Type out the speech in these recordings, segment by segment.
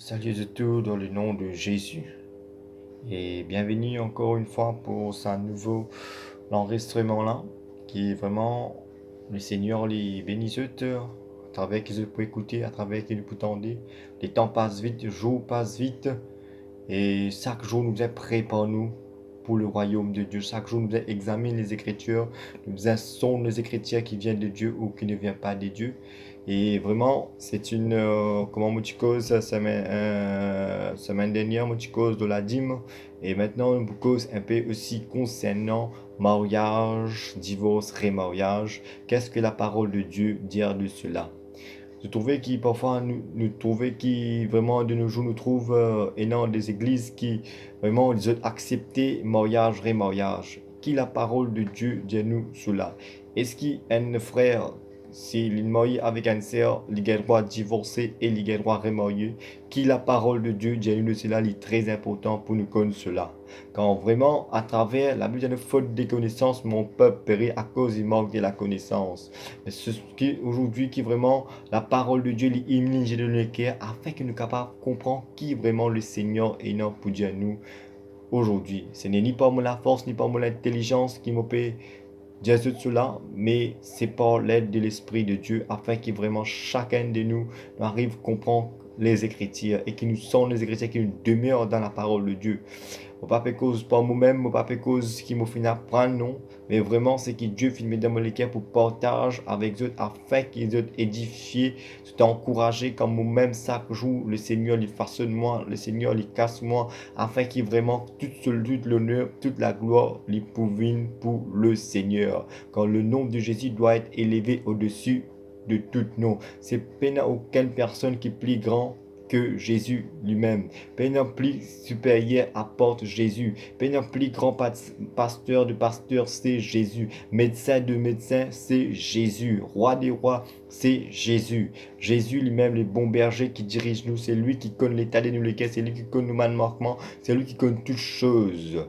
Salut de tout dans le nom de Jésus. Et bienvenue encore une fois pour ce nouveau enregistrement là, qui est vraiment le Seigneur les bénisse à travers qu'ils peuvent écouter, à travers qu'ils peuvent entendre. Les temps passent vite, les jours passent vite, et chaque jour nous est prêt par nous pour le royaume de Dieu. Chaque jour nous examine les Écritures, nous sonde les Écritures qui viennent de Dieu ou qui ne viennent pas de Dieu. Et vraiment, c'est une, comment moi tu causes, semaine dernière, moi tu causes de la dîme. Et maintenant, on cause un peu aussi concernant mariage, divorce, remariage. Qu'est-ce que la parole de Dieu dit de cela? Je trouvais qui parfois nous trouvait qui vraiment de nos jours nous trouve énormément des églises qui vraiment ils ont accepté mariage, remariage. Qui la parole de Dieu dit nous cela? Est-ce qu'un frère s'il marie avec un sœur, il a le droit de divorcer et il a le droit de remarier? Qui la parole de Dieu dit nous cela est très important pour nous connaître cela. Quand vraiment à travers la Bible de faute des connaissances, mon peuple périt à cause du manque de la connaissance. Mais ce qui aujourd'hui qui vraiment la parole de Dieu illumine de nos cœurs afin que nous capables de comprendre qui vraiment le Seigneur est non pour dire nous aujourd'hui. Ce n'est ni par la force ni par l'intelligence qui me peut dire tout cela, mais c'est par l'aide de l'Esprit de Dieu afin que vraiment chacun de nous arrive à comprendre les Écritures et qui nous sont les Écritures qui nous demeurent dans la parole de Dieu. Mon pas cause par moi-même, mon pas cause qui m'a fait apprendre, non. Mais vraiment, c'est que Dieu filme dans mon cœur pour partage avec eux afin qu'ils soient édifiés, soient encouragés comme moi-même chaque jour. Le Seigneur les façonne moi, le Seigneur les casse moi, afin qu'il vraiment toute l'honneur, toute la gloire les pouvine pour le Seigneur. Quand le nom de Jésus doit être élevé au-dessus de tout nom. C'est peine aucune personne qui est plus grand que Jésus lui-même. Peine plus supérieur apporte Jésus. Peine plus grand pasteur de pasteur, c'est Jésus. Médecin de médecin, c'est Jésus. Roi des rois, c'est Jésus. Jésus lui-même, le bon berger qui dirige nous, c'est lui qui connaît l'état de nous lesquels, c'est lui qui connaît nos manquements, c'est lui qui connaît toutes choses.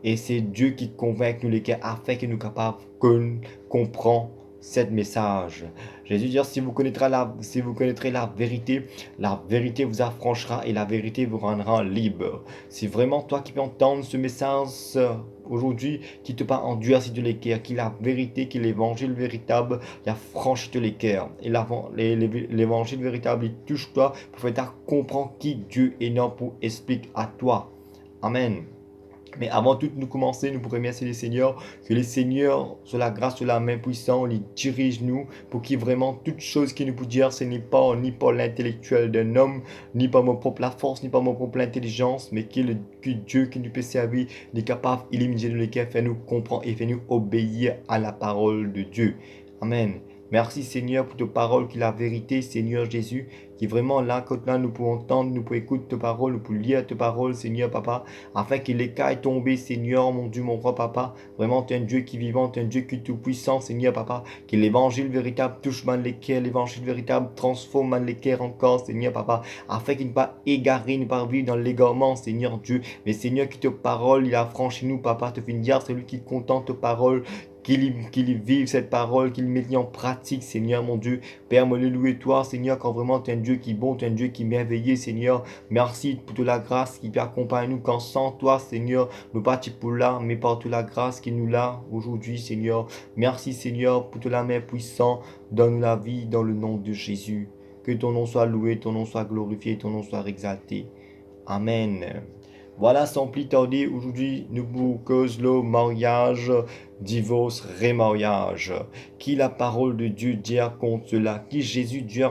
Et c'est Dieu qui convainc nous lesquels afin que nous capables de comprendre cet message. Jésus dit, si vous connaîtrez la vérité vous affranchira et la vérité vous rendra libre. Si vraiment toi qui peux entendre ce message aujourd'hui, qui te pas enduire si tu les cœurs, qui la vérité, qui l'évangile véritable, il a franchi tous les cœurs. Et l'évangile véritable, il touche toi pour faire comprendre qui Dieu est non pour expliquer à toi. Amen. Mais avant tout, nous commencer, nous pourrions remercier les seigneurs, que les seigneurs, sur la grâce, sur la main puissante, les dirigent nous, pour qu'il vraiment toute chose qui nous peut dire, ce n'est pas ni par l'intellectuel d'un homme, ni par mon propre la force, ni par mon propre intelligence, mais que Dieu qui nous peut servir, est capable d'éliminer nous lesquels, faire nous comprendre et faire nous obéir à la parole de Dieu. Amen. Merci Seigneur pour ta parole qui est la vérité, Seigneur Jésus, qui vraiment là, quand là, nous pouvons entendre, nous pouvons écouter ta parole, nous pouvons lire ta parole, Seigneur Papa, afin que l'écaille tombe, Seigneur, mon Dieu, mon roi Papa. Vraiment, tu es un Dieu qui est vivant, tu es un Dieu qui est tout puissant, Seigneur Papa. Que l'évangile véritable touche man les cœurs, l'évangile véritable transforme man les cœurs encore, Seigneur Papa, afin qu'il ne pas égarer, ne pas vivre dans l'égarement, Seigneur Dieu. Mais Seigneur, qui te parole, il a franchi nous, Papa, te fait dire, celui qui contente ta parole, qu'il vive cette parole, qu'il mette en pratique, Seigneur mon Dieu. Père, me le louer toi, Seigneur, quand vraiment tu es un Dieu qui est bon, tu es un Dieu qui est merveilleux, Seigneur. Merci pour toute la grâce qui peut accompagner nous, quand sans toi, Seigneur, nous pas pour là, mais par toute la grâce qui nous l'a aujourd'hui, Seigneur. Merci, Seigneur, pour toute la main puissante, donne-nous la vie dans le nom de Jésus. Que ton nom soit loué, ton nom soit glorifié, ton nom soit exalté. Amen. Voilà, sans plus tarder, aujourd'hui, nous vous cause le mariage, divorce, remariage. Qui la parole de Dieu dit contre cela? Qui Jésus dit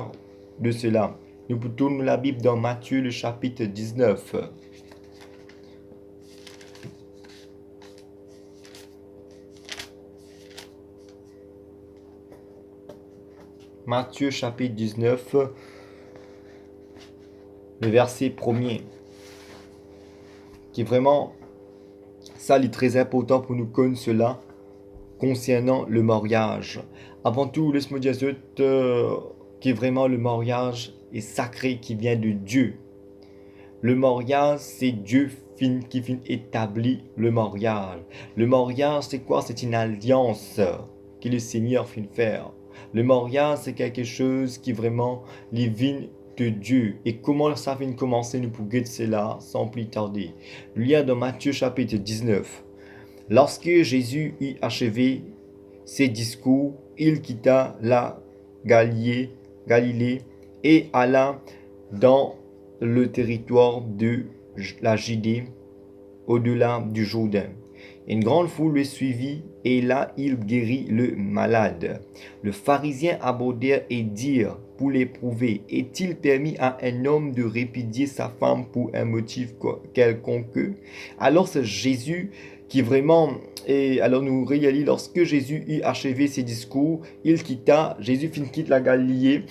de cela? Nous tournons la Bible dans Matthieu, le chapitre 19. Matthieu, chapitre 19, le verset 1er. Qui est vraiment, ça, il est très important pour nous connaître cela concernant le mariage. Avant tout, laisse-moi dire qui est vraiment le mariage est sacré qui vient de Dieu. Le mariage, c'est Dieu qui établit le mariage. Le mariage, c'est quoi? C'est une alliance que le Seigneur finit faire. Le mariage, c'est quelque chose qui vraiment les vient de Dieu. Et comment ça vient de commencer, nous pouvons cela sans plus tarder. Lire dans Matthieu chapitre 19. Lorsque Jésus eut achevé ses discours, il quitta la Galilée et alla dans le territoire de la Judée, au-delà du Jourdain. Une grande foule le suivit et là il guérit le malade. Les pharisiens abordèrent et dirent pour l'éprouver, est-il permis à un homme de répudier sa femme pour un motif quelconque? Alors c'est Jésus qui vraiment, et alors nous réalisons, lorsque Jésus eut achevé ses discours, Jésus quitte la Galilée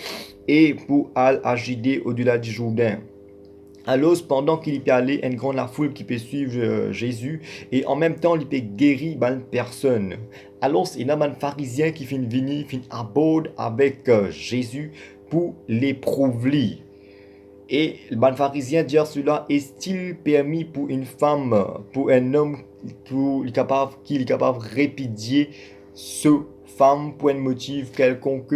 et pour aller à Judée au-delà du Jourdain. Alors, pendant qu'il y peut aller, une grande la foule qui peut suivre Jésus, et en même temps, il peut guérir une personne. Alors, il y a un pharisien qui finit venir, finit aborde avec Jésus pour l'éprouver. Et le pharisien dit cela, est-il permis pour une femme, pour un homme qui est capable de répudier ce femme pour un motif quelconque?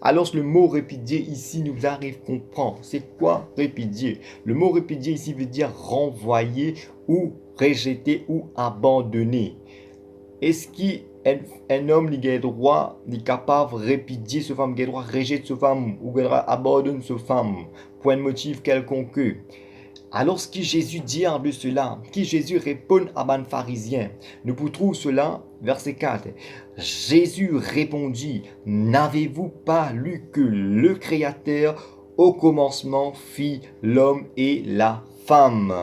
Alors le mot répudier ici nous arrive à comprendre. C'est quoi répudier? Le mot répudier ici veut dire renvoyer ou rejeter ou abandonner. Est-ce qu'un homme il a le droit, il est capable de répudier ce femme, il a le droit de rejeter ce femme ou il a le droit d'abandonner ce femme pour un motif quelconque? Alors ce que Jésus dit en de cela, qui Jésus répond à un pharisien, nous pouvons trouver cela, verset 4. Jésus répondit, n'avez-vous pas lu que le Créateur au commencement fit l'homme et la femme?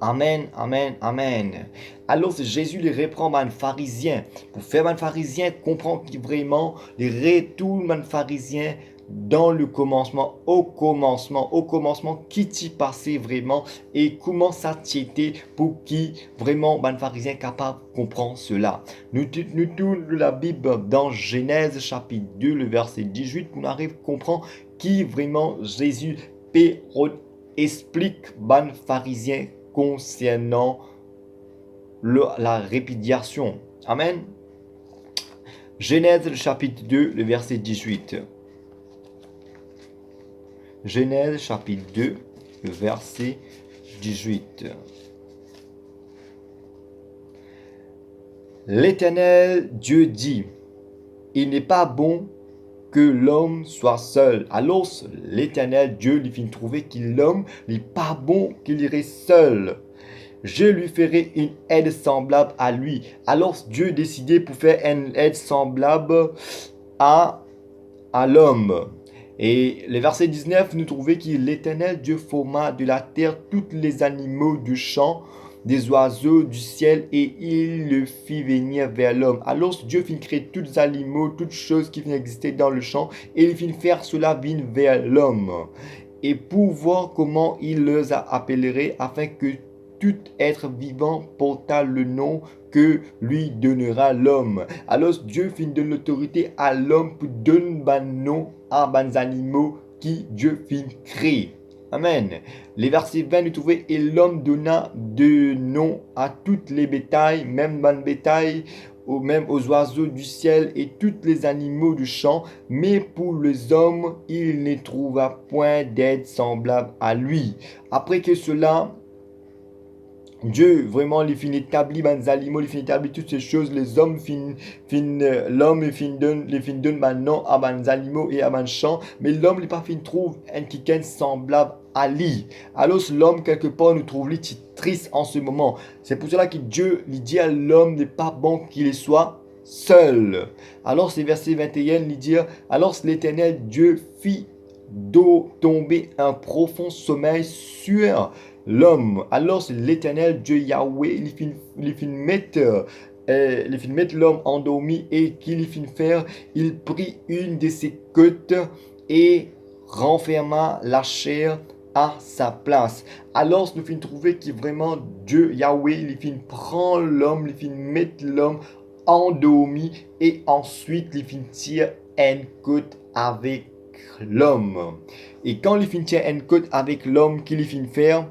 Amen, amen, amen. Alors Jésus les reprend un pharisien, pour faire un pharisien comprendre qu'il vraiment, il retourne un pharisien dans le commencement, au commencement, qui t'y passait vraiment et comment ça t'était pour qui vraiment un pharisien capable de comprendre cela. Nous tournons la Bible dans Genèse chapitre 2, le verset 18, pour nous arriver à comprendre qui vraiment Jésus explique un pharisien concernant la répudiation. Amen. Genèse chapitre 2, le verset 18. Genèse chapitre 2, le verset 18. L'Éternel Dieu dit, il n'est pas bon que l'homme soit seul. Alors l'Éternel Dieu lui fit trouver que l'homme n'est pas bon qu'il reste seul. Je lui ferai une aide semblable à lui. Alors Dieu décidait pour faire une aide semblable à l'homme. Et le verset 19 nous trouvons que l'Éternel Dieu forma de la terre tous les animaux du champ, des oiseaux du ciel, et il le fit venir vers l'homme. Alors Dieu fit créer tous les animaux, toutes choses qui existaient dans le champ, et il fit faire cela venir vers l'homme. Et pour voir comment il les appellerait, afin que tout être vivant porta le nom que lui donnera l'homme. Alors Dieu fit de l'autorité à l'homme pour donner un nom à des animaux qui Dieu fit créer. Amen. Les versets 20 nous trouvons, et l'homme donna de nom à toutes les bétails, même ban bétail, ou même aux oiseaux du ciel et tous les animaux du champ, mais pour les hommes, il ne trouva point d'aide semblable à lui. Après que cela, Dieu vraiment il finit établi les animaux, il finit établi toutes ces choses, les hommes l'homme il finit donne maintenant à les animaux et à les champs, mais l'homme il pas fin trouve un quelqu'un semblable à lui. Alors l'homme quelque part nous trouve lui triste en ce moment. C'est pour cela que Dieu lui dit à l'homme n'est pas bon qu'il soit seul. Alors c'est verset 21 il dit, alors l'Éternel Dieu fit tomber un profond sommeil sur l'homme. Alors c'est l'Éternel Dieu Yahweh, il fit mettre l'homme endormi et qu'il fit faire, il prit une de ses côtes et renferma la chair à sa place. Alors nous finissons trouver que vraiment Dieu Yahweh, il finit prendre l'homme, il finit mettre l'homme endormi et ensuite il finit tirer une côte avec l'homme. Et quand il finit tirer une côte avec l'homme qu'il finit faire,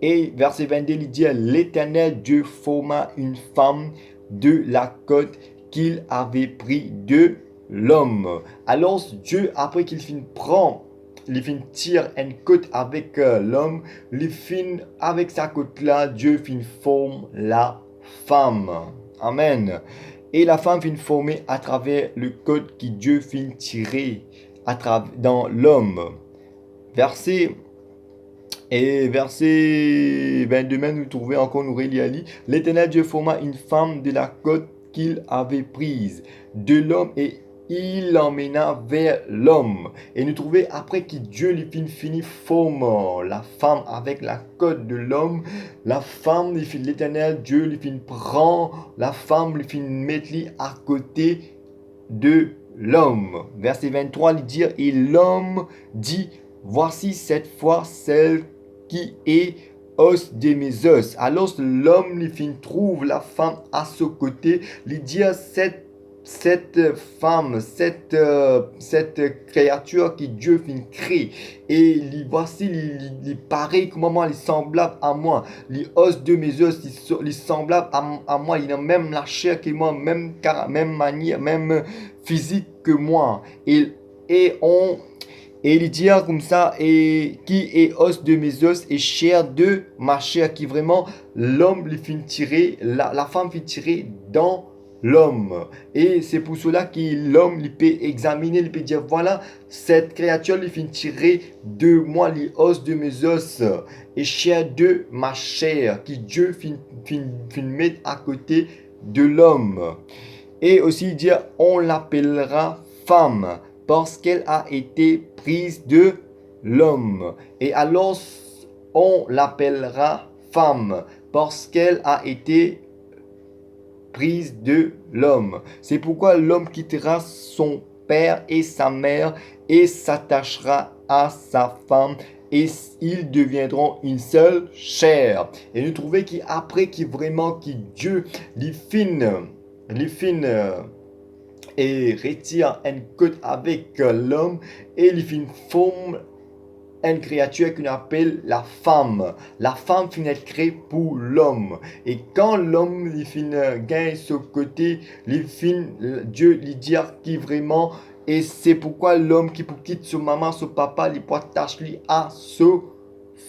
et verset 22, il dit, l'Éternel Dieu forma une femme de la côte qu'il avait pris de l'homme. Alors Dieu, après qu'il finit prendre il fin tire une côte avec l'homme, il fin avec sa côte là, Dieu fin forme la femme. Amen. Et la femme fin formée à travers le code qui Dieu fin tirer dans l'homme. Verset 22, nous trouvons encore nous reliali. L'Éternel Dieu forma une femme de la côte qu'il avait prise de l'homme et il l'emmena vers l'homme. Et nous trouvons après que Dieu lui fini formant la femme avec la côte de l'homme, la femme, l'Éternel Dieu lui prend la femme, lui mettre à côté de l'homme. Verset 23, il dit, et l'homme dit, voici cette fois celle qui est os de mes os. Alors l'homme trouve la femme à ce côté, il dit cette femme, cette créature que Dieu crée. Et voici, il paraît comme moi, il est semblable à moi. Les os de mes os, il est semblable à moi. Il a même la chair que moi, même manière, même physique que moi. Et il dit comme ça, et qui est os de mes os et chair de ma chair, qui vraiment l'homme lui fait tirer, la femme fait tirer dans l'homme. Et c'est pour cela que l'homme lui peut examiner, il peut dire voilà, cette créature lui fait tirer de moi les os de mes os et chair de ma chair, qui Dieu fait mettre à côté de l'homme. Et aussi dire on l'appellera femme parce qu'elle a été prise de l'homme. Et alors, on l'appellera femme parce qu'elle a été prise de l'homme. C'est pourquoi l'homme quittera son père et sa mère et s'attachera à sa femme et ils deviendront une seule chair. Et nous trouvons qu'après que Dieu les fine et retire une côte avec l'homme et il fait forme une créature qu'on appelle la femme. La femme finit être créée pour l'homme. Et quand l'homme gagne ce côté, Dieu lui dit qui vraiment, et c'est pourquoi l'homme qui quitte son maman, son papa, il peut attacher à sa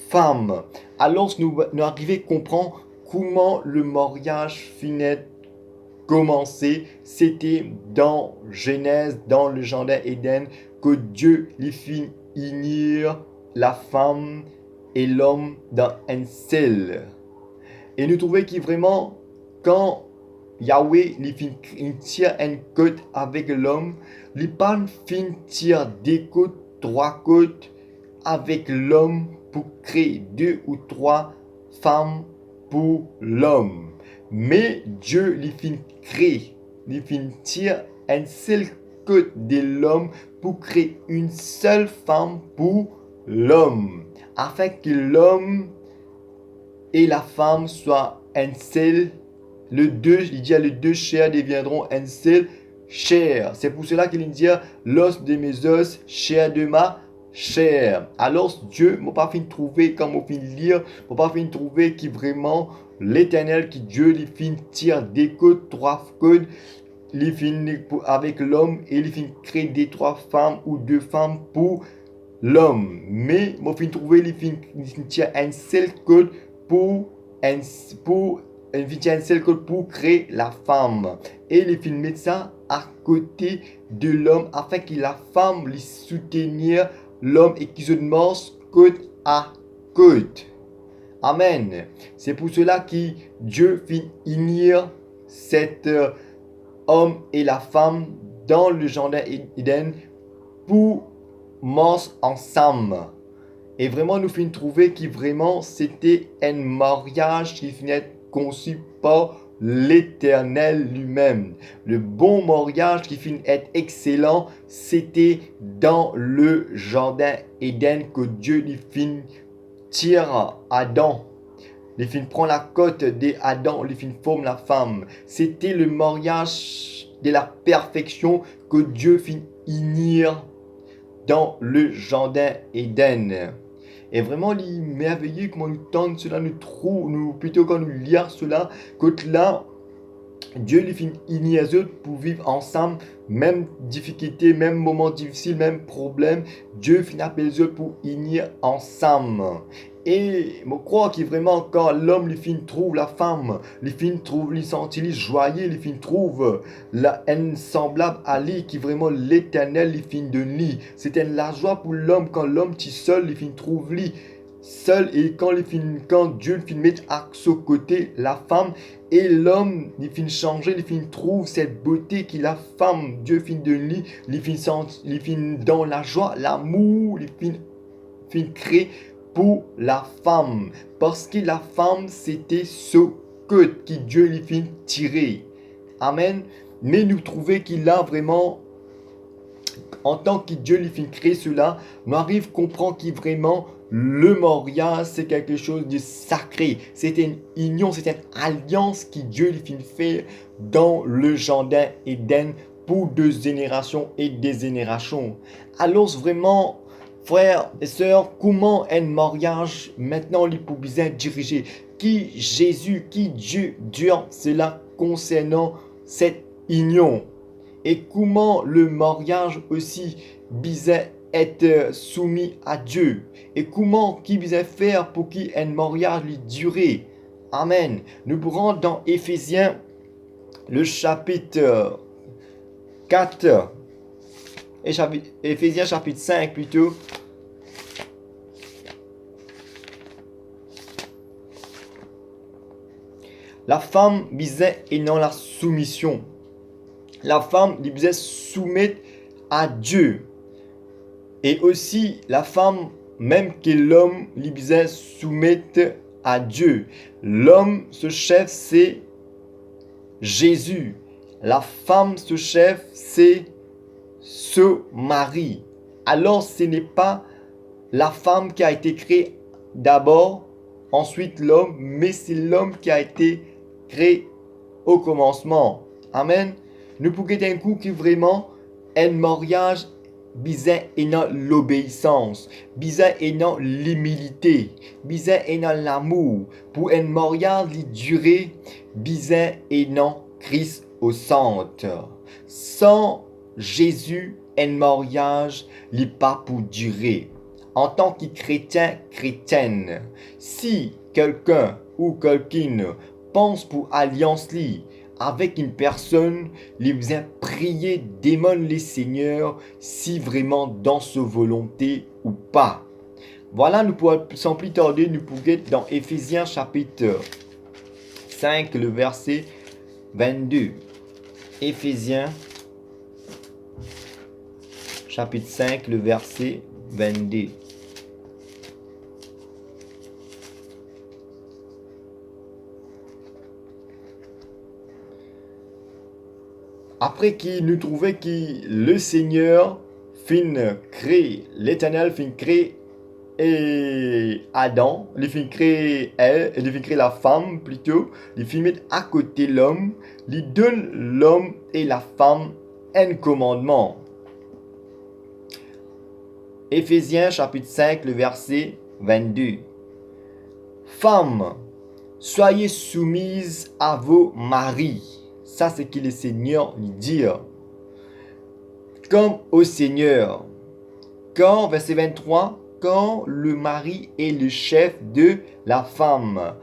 femme. Alors nous arrivons à comprendre comment le mariage finit commencé, c'était dans Genèse, dans le jardin Éden, que Dieu lui fit unir la femme et l'homme dans un seul. Et nous trouvons que vraiment, quand Yahweh lui tire une côte avec l'homme, il pas tire des côtes, 3 côtes avec l'homme pour créer 2 ou 3 femmes pour l'homme. Mais Dieu lui crée, lui tire un seul côté de l'homme pour créer une seule femme pour l'homme, afin que l'homme et la femme soient un seul. Les deux chairs deviendront un seul chair. C'est pour cela qu'il dit l'os de mes os, chair de ma chair. Alors Dieu m'a pas fait trouver, quand m'a fait lire, m'a pas fait trouver qui vraiment l'Éternel, qui Dieu lui fin tire des côtes, 3 côtes, lui fin avec l'homme et lui fin créer des 3 femmes ou 2 femmes pour l'homme. Mais m'a fait trouver lui fin tire un seul code pour créer la femme. Et il fin mettre ça à côté de l'homme afin que la femme lui soutenir l'homme et qu'ils se marchent côte à côte. Amen. C'est pour cela que Dieu fit unir cet homme et la femme dans le jardin Éden pour marcher ensemble. Et vraiment, nous finissons trouver que vraiment c'était un mariage qui finit conçu par l'Éternel lui-même. Le bon mariage qui finit être excellent, c'était dans le jardin Éden que Dieu lui finit tire Adam. Il finit prend la côte d'Adam, il finit forme la femme. C'était le mariage de la perfection que Dieu finit unir dans le jardin Éden. Et vraiment, il est merveilleux comment nous tente cela, plutôt quand nous lisons cela, que là, Dieu les fait unir les autres pour vivre ensemble, même difficulté, même moment difficile, même problème. Dieu finit appelle les autres pour unir ensemble. Et je crois que vraiment quand l'homme les fin trouve la femme, les fin trouve les sentit joyeux, les fin trouve la haine semblable à lui qui vraiment l'éternel les fin de lui. C'était la joie pour l'homme quand l'homme qui seul les fin trouve lui seul et quand Dieu finit mettre à son côté la femme et l'homme il finit changer, il finit trouve cette beauté qui la femme Dieu finit de lui, il finit dans la joie, l'amour, il finit créer pour la femme parce que la femme c'était ce que Dieu lui finit tirer. Amen. Mais nous trouvons qu'il a vraiment en tant que Dieu lui finit créer cela, nous arrive à comprendre qu'il vraiment le mariage c'est quelque chose de sacré. C'était une union, c'était une alliance que Dieu lui finit faire dans le jardin Éden pour 2 générations et des générations. Alors vraiment, frères et sœurs, comment un mariage maintenant les pour bien diriger? Qui Jésus, qui Dieu, cela concernant cette union? Et comment le mariage aussi bisait être soumis à Dieu. Et comment qui bisait faire pour qu'un mariage lui durer. Amen. Nous pourrons dans Éphésiens, le chapitre 4, et Éphésiens chapitre 5 plutôt. La femme bisait et non la soumission. La femme lui disait soumettre à Dieu. Et aussi la femme, même que l'homme lui disait soumettre à Dieu. L'homme, ce chef, c'est Jésus. La femme, ce chef, c'est ce mari. Alors ce n'est pas la femme qui a été créée d'abord, ensuite l'homme, mais c'est l'homme qui a été créé au commencement. Amen. Nous pouvons un coup qui vraiment un mariage bizarre et non l'obéissance, bizarre et non l'humilité, bizarre et non l'amour. Pour un mariage qui durer, bizarre et non Christ au centre. Sans Jésus, un mariage n'est pas pour durer. En tant que chrétien, chrétienne, si quelqu'un ou quelqu'une pense pour alliance li avec une personne, il vient prier, demande les seigneurs si vraiment dans sa volonté ou pas. Voilà, nous pouvons sans plus tarder, nous pouvons être dans Éphésiens chapitre 5, le verset 22. Éphésiens chapitre 5, le verset 22. Après qu'il nous trouvait que le Seigneur fin créer, l'Éternel fin créer et Adam, il fin créer elle, il fin créer la femme plutôt, il fin mettre à côté l'homme, il donne l'homme et la femme un commandement. Éphésiens chapitre 5, le verset 22. Femmes, soyez soumises à vos maris. Ça, c'est ce que le Seigneur lui dit. Comme au Seigneur. Quand, verset 23, quand le mari est le chef de la femme.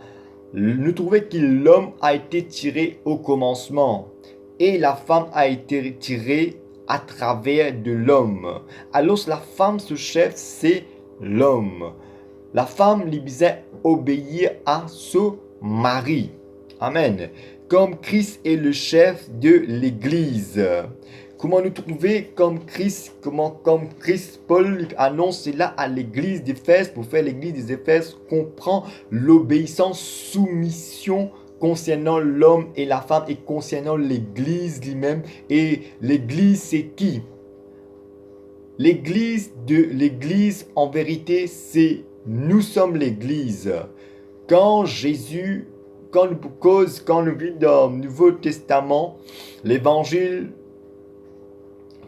Nous trouvons que l'homme a été tiré au commencement. Et la femme a été tirée à travers de l'homme. Alors la femme, ce chef, c'est l'homme. La femme lui disait obéir à son mari. Amen. Comme Christ est le chef de l'Église. Comment nous trouver comme Christ, comme Christ, Paul annonce cela à l'Église d'Éphèse, pour faire l'Église des Éphèses comprend l'obéissance, soumission concernant l'homme et la femme et concernant l'Église lui-même. Et l'Église, c'est qui? L'Église en vérité, c'est nous sommes l'Église. Quand Jésus, quand nous vivons dans le Nouveau Testament, l'Évangile,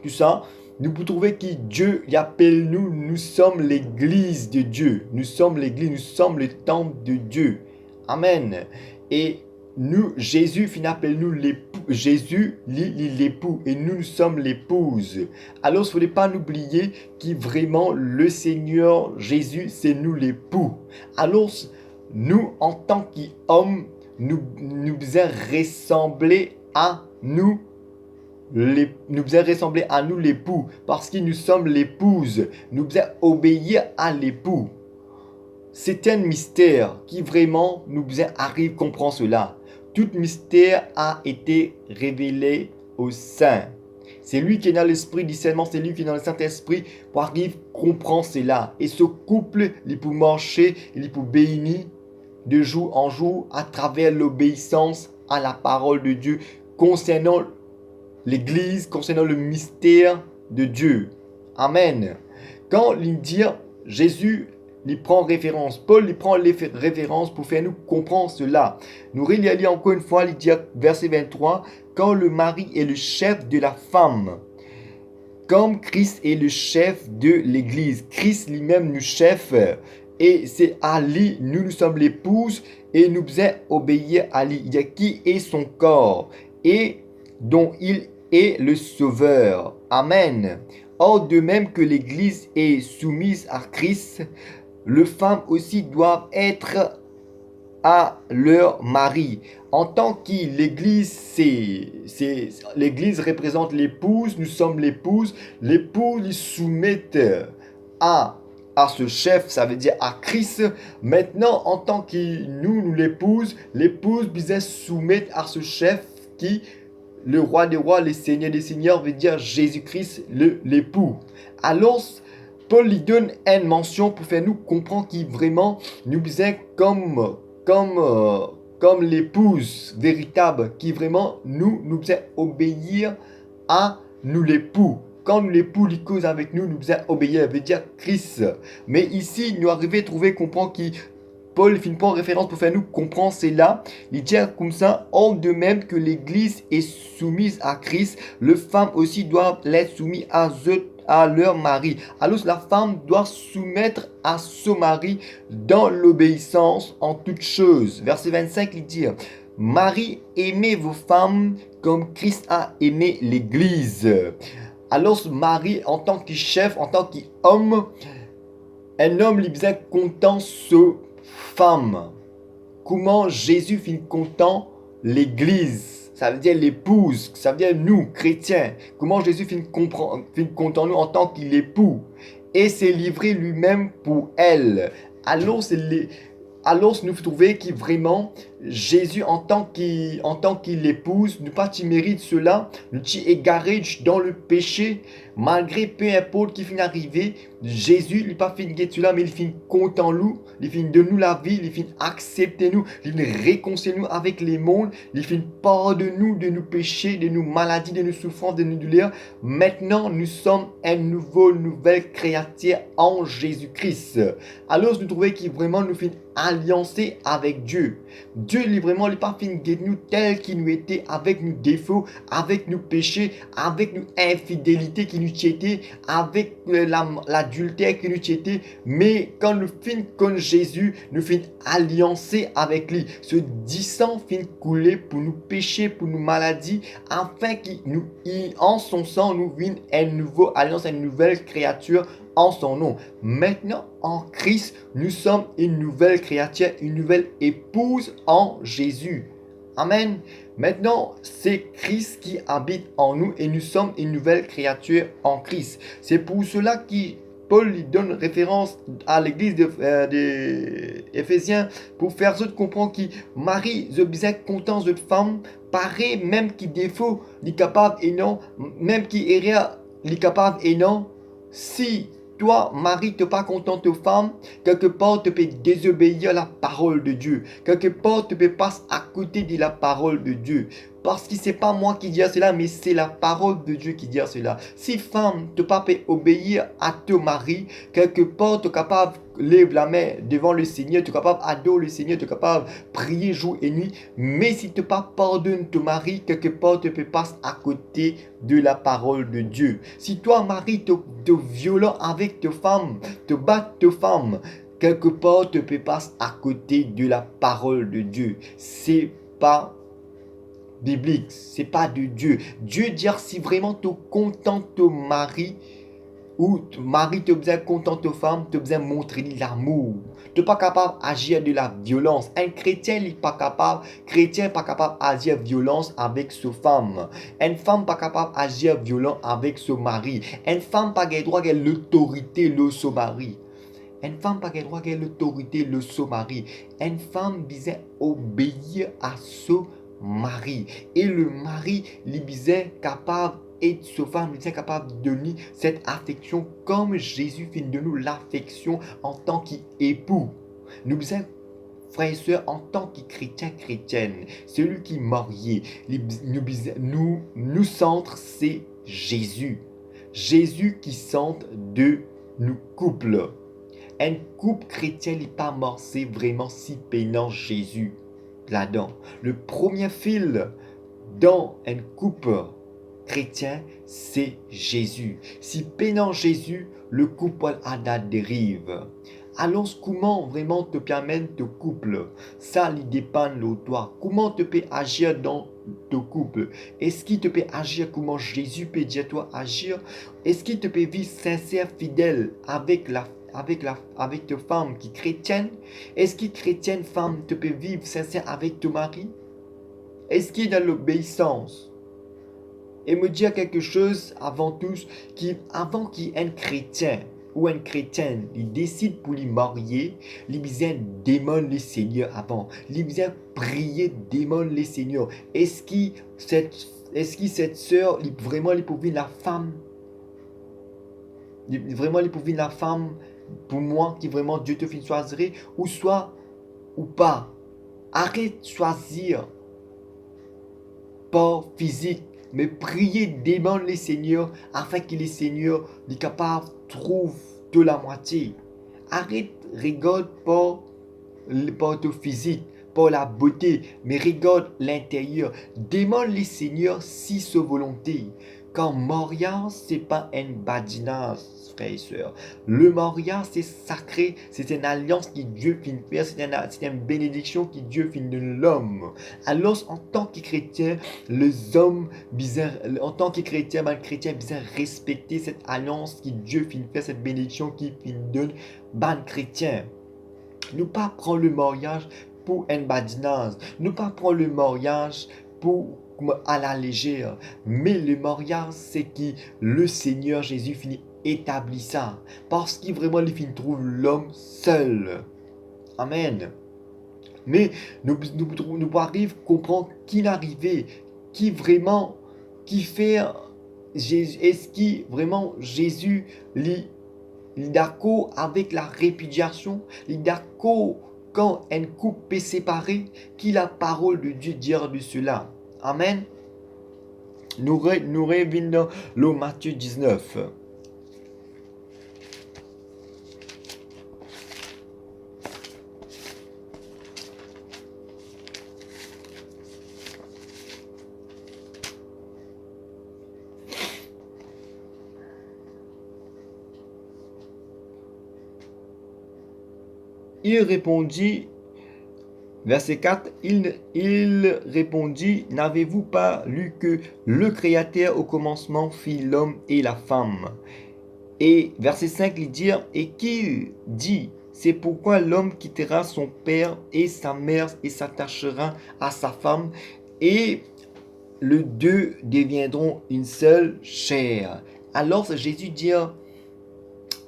tout ça, nous pouvons trouver que Dieu appelle nous sommes l'Église de Dieu. Nous sommes l'Église, nous sommes le temple de Dieu. Amen. Et nous, Jésus appelle nous l'époux. Jésus, l'époux, et nous sommes l'épouse. Alors, il ne faut pas oublier que vraiment le Seigneur Jésus, c'est nous l'époux. Alors, nous, en tant qu'hommes, nous devons ressembler à nous l'époux, parce que nous sommes l'épouse. Nous devons obéir à l'époux. C'est un mystère qui vraiment nous arrive à comprendre cela. Tout mystère a été révélé au Saint. C'est lui qui est dans l'esprit discernement, c'est lui qui est dans le Saint-Esprit pour arriver à comprendre cela. Et ce couple, il peut marcher, il peut bénir de jour en jour à travers l'obéissance à la parole de Dieu concernant l'Église, concernant le mystère de Dieu. Amen. Quand il dit Jésus, il prend référence. Paul, il prend les références pour faire nous comprendre cela. Nous relisons encore une fois, il dit, verset 23, quand le mari est le chef de la femme, comme Christ est le chef de l'Église. Christ lui-même nous chef, et c'est à lui, nous sommes l'épouse, et nous devons obéir à lui. Il dit qui est son corps, et dont il est le sauveur. Amen. Or, de même que l'Église est soumise à Christ, les femmes aussi doivent être à leur mari. En tant que l'Église, l'Église représente l'épouse, nous sommes l'épouse. L'épouse il soumettent à ce chef, ça veut dire à Christ. Maintenant, en tant que nous l'épouse doit soumettre à ce chef qui, le roi des rois, le seigneur des seigneurs, veut dire Jésus-Christ, l'époux. Alors, Paul lui donne une mention pour faire nous comprendre qu'il vraiment nous sommes comme l'épouse véritable, qui vraiment nous devons obéir à nous l'époux. Quand l'époux lui cause avec nous devons obéir, veut dire Christ. Mais ici, nous arrivons à trouver, comprendre qui Paul finit pas en référence pour faire nous comprendre cela. Il dit comme ça, en de même que l'Église est soumise à Christ, les femmes aussi doivent l'être soumises à leur mari. Alors la femme doit soumettre à son mari dans l'obéissance en toutes choses. Verset 25, il dit, Marie, aimez vos femmes comme Christ a aimé l'Église. Alors Marie, en tant que chef, en tant qu'homme, un homme lui besoin content ce femme. Comment Jésus finit content l'Église, ça veut dire l'épouse, ça veut dire nous, chrétiens. Comment Jésus finit content nous en tant qu'époux et s'est livré lui-même pour elle. Alors nous trouvons que vraiment Jésus en tant qu'il épouse, nous pas mérite cela, nous t'y égaré dans le péché, malgré peu importe qui finit arriver, Jésus il pas fini de cela, mais il finit content nous, il finit de nous la vie, il finit accepter nous, il finit réconcilier nous avec les mondes, il finit pardonner nous de nos péchés, de nos maladies, de nos souffrances, de nos douleurs. Maintenant nous sommes une nouvelle créature en Jésus-Christ. Alors nous trouvons qu'il vraiment nous finit alliancés avec Dieu. Dieu, il vraiment, il pas fini de nous tel qu'il nous était, avec nos défauts, avec nos péchés, avec nos infidélités qui nous étaient, avec l'adultère qui nous était. Mais quand nous finissons comme Jésus, nous finissons alliancés avec lui. Ce sang finit couler pour nos péchés, pour nos maladies, afin qu'en son sang, nous vîmes une nouvelle alliance, une nouvelle créature en son nom. Maintenant, en Christ, nous sommes une nouvelle créature, une nouvelle épouse en Jésus. Amen. Maintenant, c'est Christ qui habite en nous et nous sommes une nouvelle créature en Christ. C'est pour cela que Paul lui donne référence à l'église d'Éphésiens pour faire ceux comprendre que Marie, je bien content de femme, paraît même qui défaut, n'est capable et non, même qui erreur, n'est capable et non. Si toi, Marie, tu n'es pas content de femme, quelque part, tu peux désobéir à la parole de Dieu. Quelque part, tu peux passer à côté de la parole de Dieu. Parce que ce n'est pas moi qui dis cela, mais c'est la parole de Dieu qui dit cela. Si femme, tu ne peux pas obéir à ton mari, quelque part, tu es capable de lever la main devant le Seigneur, tu es capable d'adorer le Seigneur, tu es capable de prier jour et nuit. Mais si tu ne pas pardonnes ton mari, quelque part, tu peux passer à côté de la parole de Dieu. Si toi, mari, tu es violent avec ta femme, tu bats ta femme, quelque part, tu peux passer à côté de la parole de Dieu. C'est pas biblique, c'est pas de Dieu. Dieu dit si vraiment tu contentes ton mari, ou mari te besoin contente ta femme, te besoin montrer l'amour. Tu n'es pas capable d'agir de la violence. Un chrétien n'est pas capable, chrétien pas capable d'agir violence avec sa femme. Une femme pas capable d'agir violent avec son mari. Une femme pas le droit de l'autorité de son mari. Une femme pas le droit de l'autorité de son mari. Une femme besoin obéir à son mari. Et le mari, il besoin capable et sa femme est capable de donner cette affection comme Jésus finit de nous l'affection en tant qu'époux. Nous sommes frères et sœurs en tant que chrétiens chrétiennes. Celui qui est marié, nous centre, c'est Jésus. Jésus qui centre de nous couples. Un couple chrétien n'est pas morcé vraiment si peinant Jésus là-dedans. Le premier fil dans un couple chrétien, c'est Jésus. Si peinant Jésus, le couple a la dérive. Alors comment vraiment te permettre de couple? Ça il dépend de toi. Comment tu peux agir dans ton couple? Est-ce qu'il te peut agir comment Jésus peut dire toi agir? Est-ce qu'il te peut vivre sincère, fidèle avec ta femme qui est chrétienne? Est-ce que chrétienne femme te peut vivre sincère avec ton mari? Est-ce qu'il est dans l'obéissance? Et me dire quelque chose avant tout, avant qu'il y ait un chrétien ou une chrétienne, il décide pour lui marier, il besoin démon les seigneurs avant. Il besoin prier démon les seigneurs. Est-ce que cette sœur, vraiment, il peut vivre la femme? Vraiment, il peut vivre la femme pour moi, qui vraiment Dieu te fait choisir, ou soit, ou pas. Arrête de choisir pas physique, mais prier demande les seigneurs afin que les seigneurs les capables trouvent de la moitié. Arrête, regarde pas ton physique, pas la beauté, mais regarde l'intérieur. Demande les seigneurs si sa volonté. Quand mariage, c'est pas un badinage, frères et sœurs. Le mariage, c'est sacré, c'est une alliance que Dieu finit de faire, c'est une bénédiction que Dieu finit de l'homme. Alors, en tant que chrétien, les hommes, en tant que chrétien, le chrétien bizarre respecter cette alliance que Dieu finit de faire, cette bénédiction qui finit de donner, ban chrétien. Ne pas prendre le mariage pour un badinage, ne pas prendre le mariage pour à la légère. Mais le mariage, c'est que le Seigneur Jésus finit établir ça. Parce qu'il vraiment, il finit trouve l'homme seul. Amen. Mais nous arrivons à comprendre qui l'arrivée, qui vraiment, qui fait, est-ce que vraiment Jésus il est d'accord avec la répudiation, il est d'accord quand un couple est séparé, qui la parole de Dieu dit de cela. Amen. Nous revenons dans le Matthieu 19. Il répondit, verset 4, il répondit, n'avez-vous pas lu que le Créateur au commencement fit l'homme et la femme? Et verset 5, il dit, et qui dit, c'est pourquoi l'homme quittera son père et sa mère et s'attachera à sa femme, et les deux deviendront une seule chair. Alors Jésus dit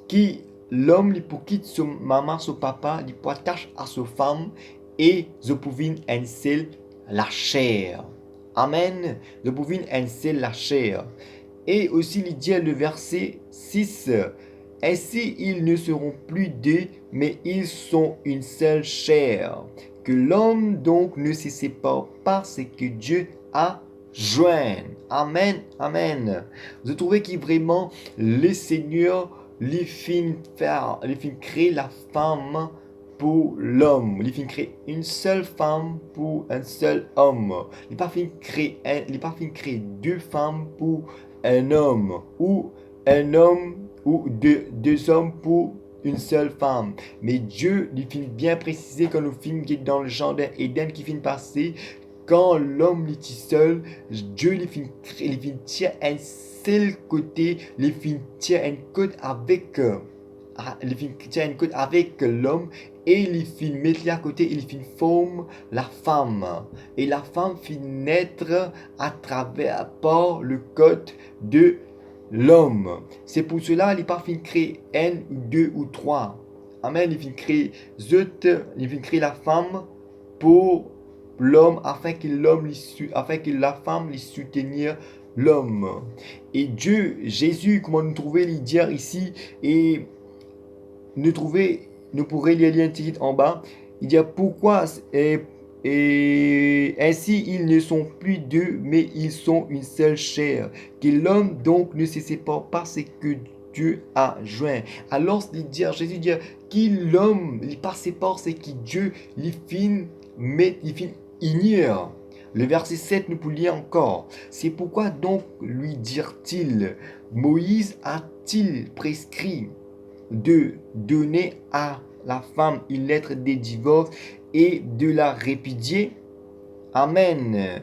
qui l'homme il pour quitter son maman, son papa, il pour attacher à sa femme et je pouvais un seul la chair. Amen. Je pouvais un seul la chair. Et aussi il dit le verset 6. Ainsi ils ne seront plus deux, mais ils sont une seule chair. Que l'homme donc ne se sépare pas, c'est que Dieu a joint. Amen. Amen. Je trouvais qu'il vraiment le Seigneur les fin créer la femme pour l'homme. Il fin créer une seule femme pour un seul homme. Il pas fin créer deux femmes pour un homme ou un homme ou deux hommes pour une seule femme. Mais Dieu, il finit bien préciser quand nous films qui est dans le jardin Éden qui finit passer quand l'homme est seul, Dieu les fin tient un seul côté, les fin tient un code avec les fin tient un code avec l'homme et les fin mettre à côté et les fin forment la femme et la femme fin naître à travers par le code de l'homme. C'est pour cela qu'il n'est pas fin créer un ou deux ou trois. Amen. Il fin créer il fin créer la femme pour l'homme afin que la femme les soutenir l'homme. Et Dieu, Jésus, comment nous trouver les dire ici et nous pourrions lire un titre en bas. Il dit pourquoi et ainsi ils ne sont plus deux, mais ils sont une seule chair. Que l'homme donc ne se sépare pas parce que Dieu a joint. Alors Jésus dit que l'homme il pas sépare, c'est que Dieu les fin mais il fin ignore. Le verset 7 nous peut lire encore. C'est pourquoi donc lui dire-t-il, Moïse a-t-il prescrit de donner à la femme une lettre de divorce et de la répudier? Amen.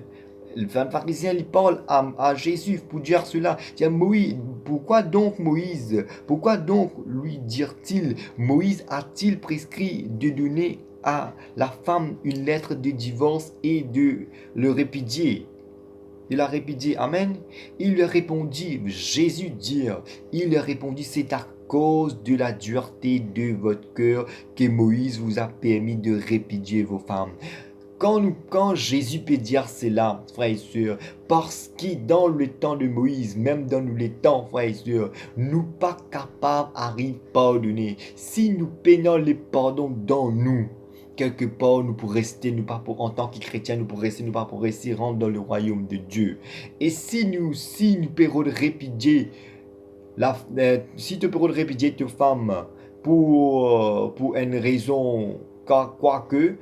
Le pharisien il parle à Jésus pour dire cela. Il dit Moïse, pourquoi donc Moïse? Pourquoi donc lui dire-t-il? Moïse a-t-il prescrit de donner à la femme une lettre de divorce et de le répudier? De la répudier. Amen. Il lui répondit, Jésus dit, il lui répondit, c'est à cause de la dureté de votre cœur que Moïse vous a permis de répudier vos femmes. Quand Jésus peut dire cela, frères et sœurs, parce que dans le temps de Moïse, même dans les temps, frères et sœurs, nous pas capables d'arriver à pardonner. Si nous peignons le pardon dans nous, quelque part, nous pourrons rester, nous pas pour, en tant que chrétiens, nous pourrons rester, nous pas pour rester, rentrer dans le royaume de Dieu. Et si nous pouvons répudier, si tu peux répudier ta femme pour une raison, quoique,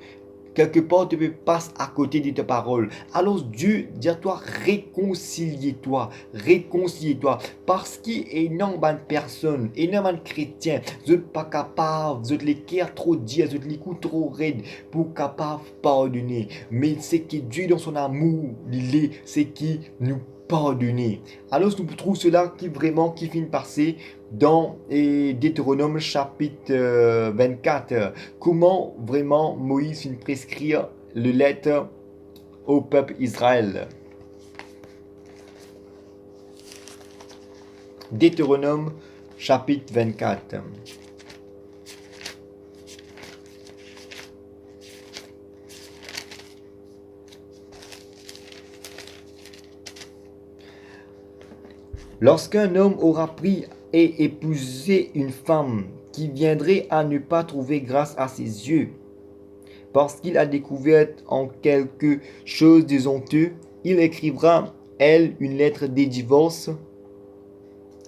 quelque part, tu peux passer à côté de ta parole. Alors Dieu dit à toi, réconcilie-toi. Parce qu'il y a énormément de personnes, énormément de chrétiens, vous n'êtes pas capables, vous êtes les cœurs trop durs, vous êtes les coups trop raides pour capables de pardonner. Mais c'est que Dieu, dans son amour, c'est qui nous pardonner. Alors nous trouvons cela qui finit par passer dans Deutéronome chapitre 24. Comment vraiment Moïse finit prescrire le lettre au peuple Israël. Deutéronome chapitre 24. Lorsqu'un homme aura pris et épousé une femme qui viendrait à ne pas trouver grâce à ses yeux, parce qu'il a découvert en quelque chose de honteux, il écrira, elle, une lettre de divorce.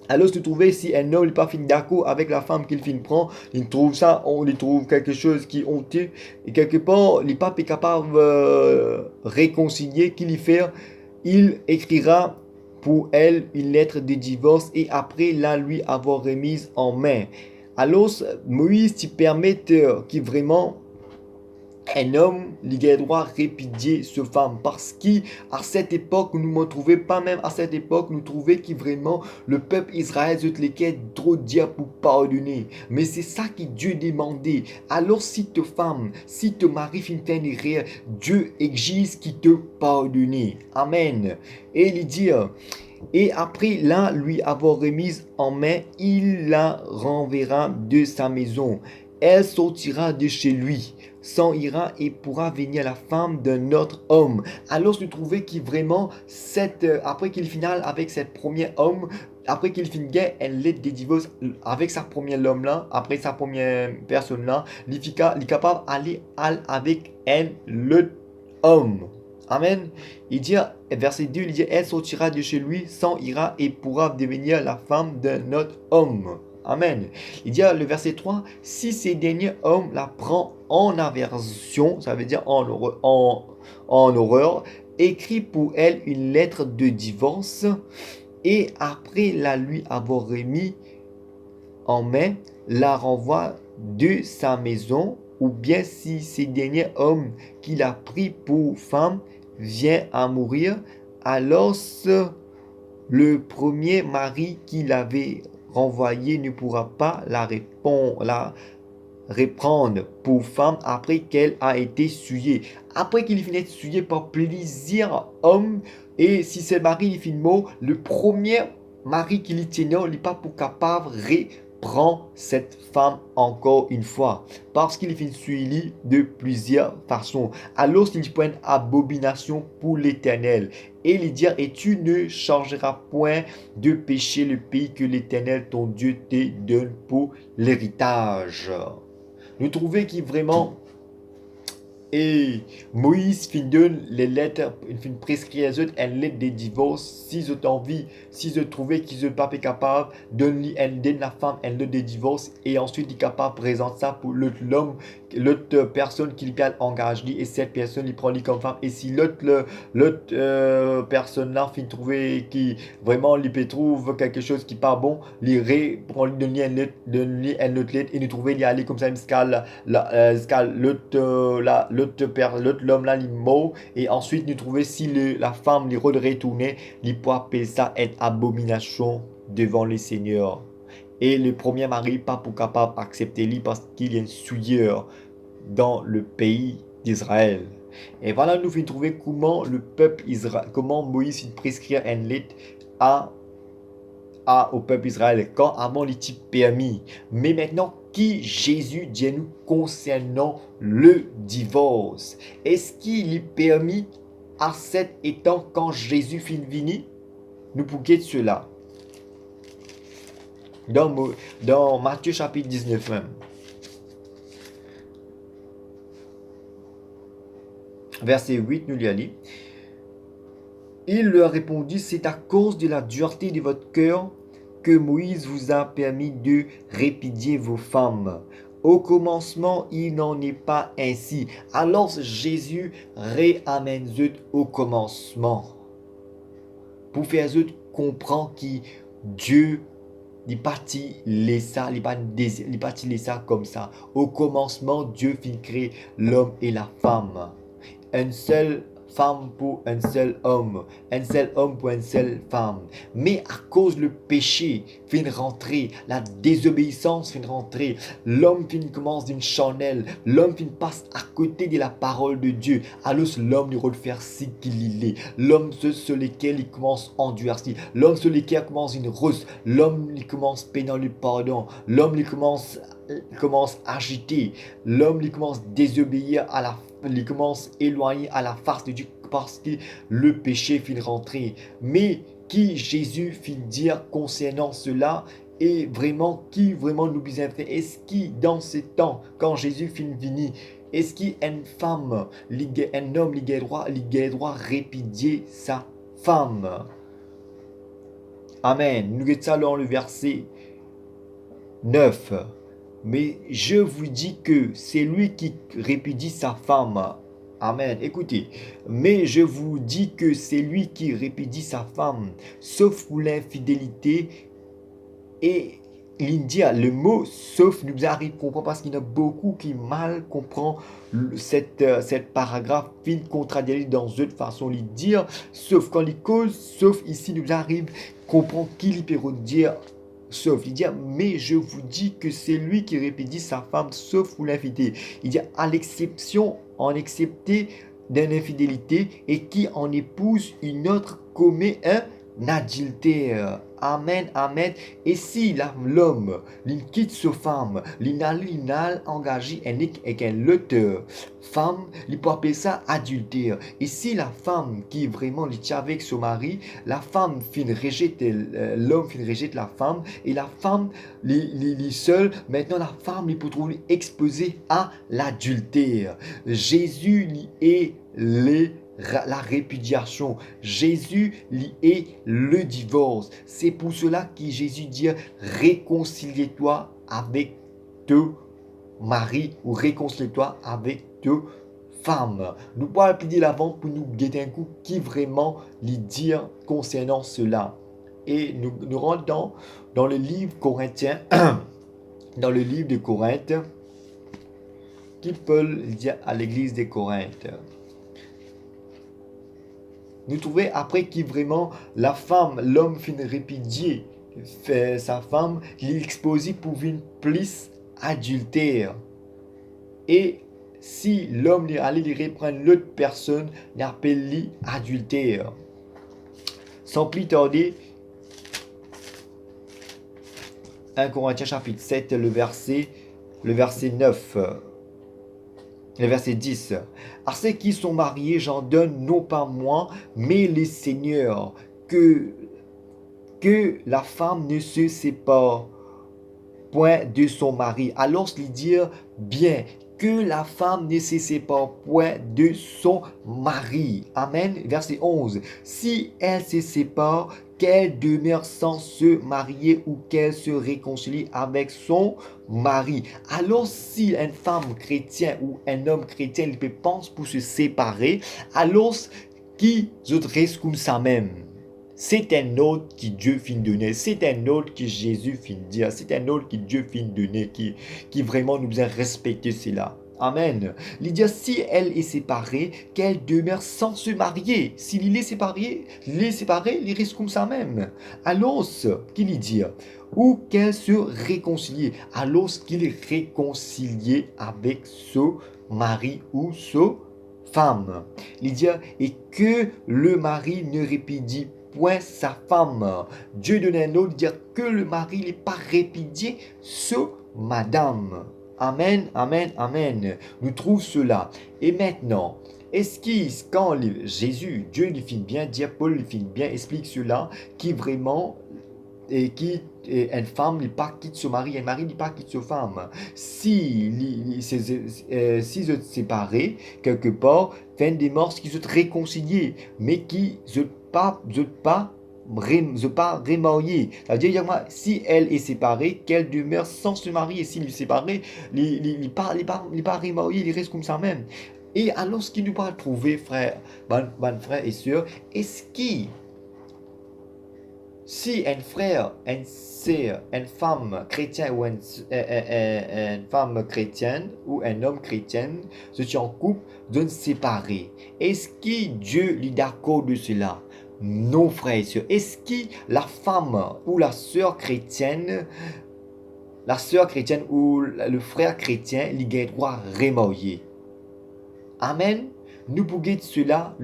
Alors, se trouver si un homme n'est pas fin d'accord avec la femme qu'il fin prend, il trouve ça, on lui trouve quelque chose qui est honteux, et quelque part, le pape est capable de réconcilier, qu'il y fait, il écrira pour elle une lettre de divorce et après la lui avoir remise en main. Alors Moïse t'y permet qui vraiment un homme il a droit à répudier ce femme parce qu'à cette époque nous ne trouvons pas même à cette époque nous trouvons que vraiment le peuple Israël lesquels trop dire pour pardonner, mais c'est ça que Dieu demandait. Alors si ta femme, si ton mari fait une erreur, Dieu exige qu'il te pardonne. Amen. Et il dit et après là lui avoir remise en main, il la renverra de sa maison. Elle sortira de chez lui, s'en ira et pourra venir la femme d'un autre homme. Alors je trouvais qu'il vraiment après qu'il finale avec cette première homme, après qu'il finit elle lettre de divorce avec sa première homme là, après sa première personne là, il est capable d'aller avec elle l'autre homme. Amen. Il dit, verset 2, il dit, elle sortira de chez lui, s'en ira et pourra devenir la femme d'un autre homme. Amen. Il dit, le verset 3, si ces derniers hommes la prend en aversion, ça veut dire en horreur, écrit pour elle une lettre de divorce et après la lui avoir remis en main, la renvoie de sa maison, ou bien si ces derniers hommes qu'il a pris pour femme vient à mourir, alors le premier mari qui l'avait renvoyée ne pourra pas la reprendre pour femme après qu'elle a été souillée. Après qu'il finit d'être souillé par plusieurs hommes, et si c'est mari il finit mort, le premier mari qui lui tenait, il n'est pas pour capable reprendre cette femme encore une fois. Parce qu'il finit suivi de plusieurs façons. Alors il prend une abomination pour l'Éternel. Et il dit, et tu ne changeras point de péché le pays que l'Éternel ton Dieu te donne pour l'héritage. Nous trouvons qu'il vraiment et Moïse fin donne les lettres, il fin prescrire une lettre de divorce. Si je envie, si je trouvais qu'ils ne pas capable, donne la femme une lettre de divorce et ensuite il est capable de présenter ça pour l'homme, l'autre personne qui peut engager et cette personne il prend lui comme femme. Et si l'autre personne là fin trouver qui vraiment il peut trouve quelque chose qui pas bon, il prend lui donner une autre lettre et nous trouver il y aller comme ça une scale l'autre l'homme là il mort et ensuite nous trouver si la femme lui retourner il peut appeler ça une abomination devant les seigneurs et le premier mari pas pour capable accepter lui parce qu'il y a une souillure dans le pays d'Israël. Et voilà nous finissons trouver comment le peuple Israël, comment Moïse prescrit une lettre au peuple Israël quand avant il était permis. Mais maintenant, qui Jésus dit nous concernant le divorce? Est-ce qu'il est permis à cet étant quand Jésus finit venir? Nous pouvons cela. Dans Matthieu chapitre 19 même. Verset 8, nous lisons. Il leur répondit, c'est à cause de la dureté de votre cœur que Moïse vous a permis de répudier vos femmes. Au commencement, il n'en est pas ainsi. Alors Jésus réamène au commencement. Pour faire comprendre que Dieu il parti laissa, il parti laissa comme ça. Au commencement, Dieu fit créer l'homme et la femme. Un seul femme pour un seul homme pour une seule femme. Mais à cause le péché fin rentrer, la désobéissance fin rentrer, l'homme fin commence d'une chandelle, l'homme fin passe à côté de la parole de Dieu. Alors l'homme il refaire ce qu'il est, l'homme sur lequel il commence à endurcir, l'homme sur lequel il commence une rose, l'homme il commence à pénir le pardon, l'homme il commence à agiter, l'homme il commence à désobéir à la il commence à éloigner à la face de Dieu parce que le péché finit rentrer. Mais qui Jésus finit dire concernant cela et vraiment qui vraiment nous besoin faire? Est-ce qui dans ce temps quand Jésus finit venir, est-ce qu'une femme, un homme, il a droit répudier sa femme? Amen. Nous regardons ça dans le verset 9. Mais je vous dis que c'est lui qui répudie sa femme. Amen. Écoutez, mais je vous dis que c'est lui qui répudie sa femme, sauf pour l'infidélité. Et l'India, le mot sauf nous arrive à comprendre parce qu'il y en a beaucoup qui mal comprennent cette paragraphe fin contradictoire dans une façon de dire, sauf quand il cause, sauf ici nous arrive à comprendre qu'il peut dire sauf. Il dit, mais je vous dis que c'est lui qui répudie sa femme, sauf pour l'infidélité. Il dit, à l'exception, en excepté d'une infidélité, et qui en épouse une autre commet un adultère. Amen, amen. Et si l'homme quitte sa femme, il a engagé avec un autre femme, il peut appeler ça adultère. Et si la femme qui vraiment tient avec son mari, la femme l'homme rejette la femme, et la femme est seule, maintenant la femme peut trouver exposée à l'adultère. Jésus est la répudiation. Jésus est le divorce. C'est pour cela que Jésus dit réconcilie-toi avec ton mari ou réconcilie-toi avec ton femme. Nous pouvons appeler l'avant pour nous guetter un coup qui vraiment lui dire concernant cela. Et nous rentrons dans le livre Corinthiens, dans le livre de Corinthe, qui Paul dit à l'église de Corinthe. nous trouvons après qui vraiment la femme, l'homme finit répudier fait sa femme, l'exposer pour une plus adultère. Et si l'homme allait reprendre l'autre personne, l'appelle adultère. Sans plus tarder, 1 Corinthiens chapitre 7, le verset 9. Le verset 10. À ceux qui sont mariés, j'en donne non pas moi, mais les seigneurs, que la femme ne se sépare point de son mari. Alors, il dit bien que la femme ne se sépare point de son mari. Amen. Verset 11. Si elle se sépare, qu'elle demeure sans se marier ou qu'elle se réconcilie avec son mari. Alors, si une femme chrétienne ou un homme chrétien il peut penser pour se séparer, alors qui reste comme ça même. C'est un ordre que Dieu finit de donner. C'est un ordre que Jésus finit de dire. C'est un ordre que Dieu finit de donner, qui vraiment nous a respecté cela. Amen. Il dit, si elle est séparée, qu'elle demeure sans se marier. S'il est séparé, il reste comme ça même. Alors, qu'il dit, ou qu'elle se réconcilie. Alors qu'il est réconcilié avec son mari ou son femme. Il dit, et que le mari ne répudie point sa femme. Dieu donne un autre dire que le mari n'est pas répudié sur madame. Amen, amen, amen. Nous trouvons cela. Et maintenant, est-ce qu'il, quand Jésus, Dieu lui finit bien dire, Paul lui finit bien explique cela, qui vraiment et qui une femme n'est pas quitte son mari, un mari n'est pas quitte sa femme. Si si se séparés quelque part, fin des morts qui se réconcilier, mais qui ne pas remarier. C'est-à-dire, si elle est séparée, qu'elle demeure sans se marier. S'il est séparé, il n'est pas remarié, il reste comme ça même. Et alors, ce qui nous va trouver, frère, frère et sœur, est-ce qu'il si un frère, une sœur, une femme chrétienne ou une femme chrétienne ou un homme chrétien se tient en couple, de se séparer, est-ce que Dieu est d'accord de cela? Non, frère et sœurs. Est-ce que la femme ou la sœur chrétienne ou le frère chrétien, il a droit à remarier? Amen. Nous pouvons dire cela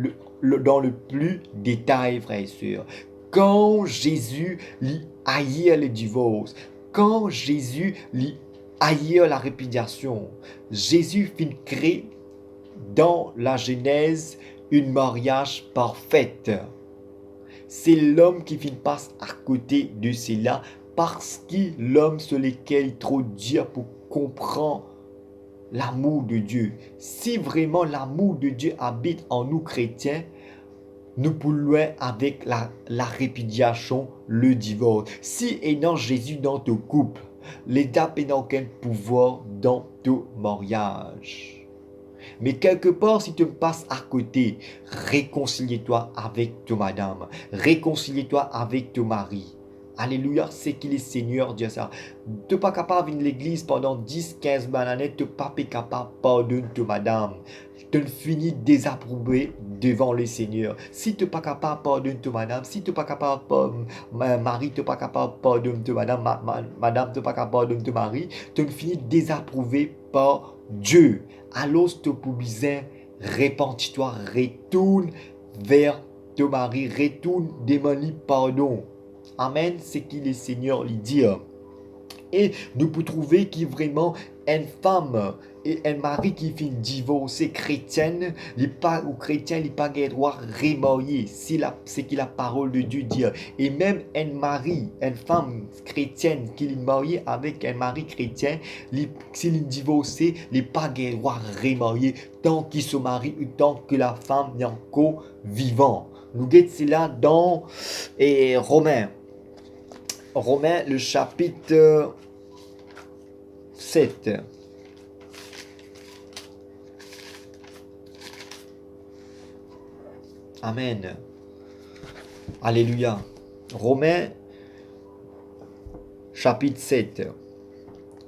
dans le plus détail, frère et sœurs. Quand Jésus lui haït le divorce, quand Jésus lui haït la répudiation, Jésus fit créer dans la Genèse un mariage parfait. C'est l'homme qui finit passe à côté de cela parce que l'homme sur lequel il trop dur pour comprendre l'amour de Dieu. Si vraiment l'amour de Dieu habite en nous chrétiens, nous pouvons avec la répudiation, le divorce. Si ayant Jésus dans ton couple, l'État n'a aucun pouvoir dans ton mariage. Mais quelque part, si tu me passes à côté, réconcilie-toi avec ta madame, réconcilie-toi avec ton mari. Alléluia, c'est qu'il est Seigneur, Dieu ça. Tu n'es pas capable de venir à l'église pendant 10-15 années, tu n'es pas capable de pardonner ta madame. Tu finis désapprouvé devant le Seigneur. Si tu n'es pas capable de pardonner ta madame, si tu n'es pas capable de mari, tu n'es pas capable de pardonner ta madame, madame, tu n'es pas capable de pardonner ton mari, tu finis désapprouvé par Dieu. Alors, tu peux bien repentis-toi, retourne vers ton mari, retourne demander pardon. Amen, c'est qu'il est Seigneur, lui dit. Et nous pouvons trouver qu'il vraiment une femme et un mari qui finit divorcé chrétienne, ou chrétien, il n'a pas le droit de remarier. C'est que la parole de Dieu dit. Et même un mari, une femme chrétienne qui est mariée avec un mari chrétien, s'il est divorcé, il n'a pas le droit de remarier tant qu'il se marie ou tant que la femme est encore vivante. Nous guettons cela dans Romains. Romains, le chapitre 7. Amen. Alléluia. Romains, chapitre 7.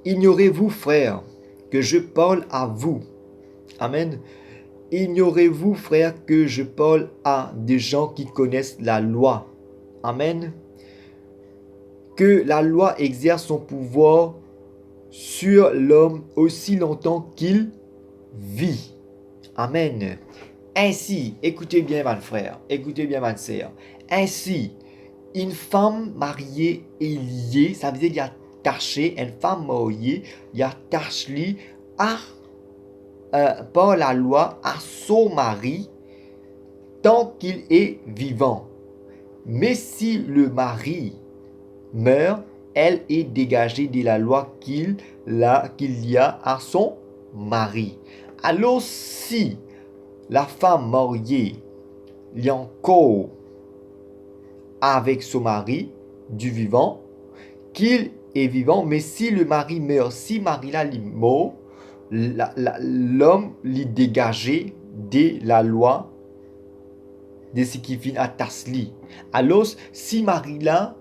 Ignorez-vous, frères, que je parle à vous. Amen. ignorez-vous, frères, que je parle à des gens qui connaissent la loi? Amen. Que la loi exerce son pouvoir sur l'homme aussi longtemps qu'il vit. Amen. Ainsi, écoutez bien, mon frère, écoutez bien, ma sœur. Ainsi, une femme mariée est liée, ça veut dire qu'il y a attaché, une femme mariée, il y a attaché à, par la loi à son mari tant qu'il est vivant. Mais si le mari meurt, elle est dégagée de la loi qu'il y a à son mari. Alors si la femme mariée est encore avec son mari du vivant, qu'il est vivant, mais si le mari meurt, si mari-là est mort, l'homme est dégagé de la loi de ce qui vient à Tasli. Alors, si mari-là,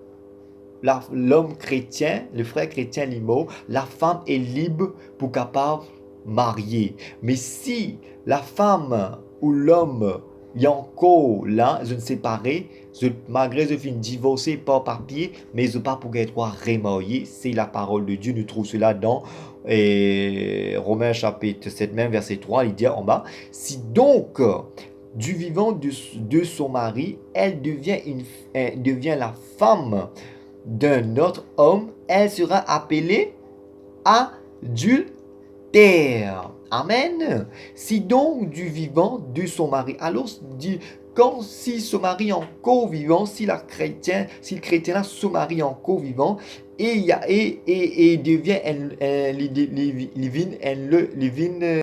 l'homme chrétien, le frère chrétien est mort, la femme est libre pour capable marier. Mais si la femme ou l'homme est encore là, je ne sais pas, malgré je finis divorcé par papier, mais je ne pas pour être remarié, c'est la parole de Dieu. Nous trouvons cela dans Romains chapitre 7, même verset 3, il dit en bas, si donc du vivant de son mari, elle devient la femme d'un autre homme, elle sera appelée adultère. Amen. Si donc du vivant de son mari, alors quand si son mari est encore vivant, si le chrétien a son mari encore vivant, et devient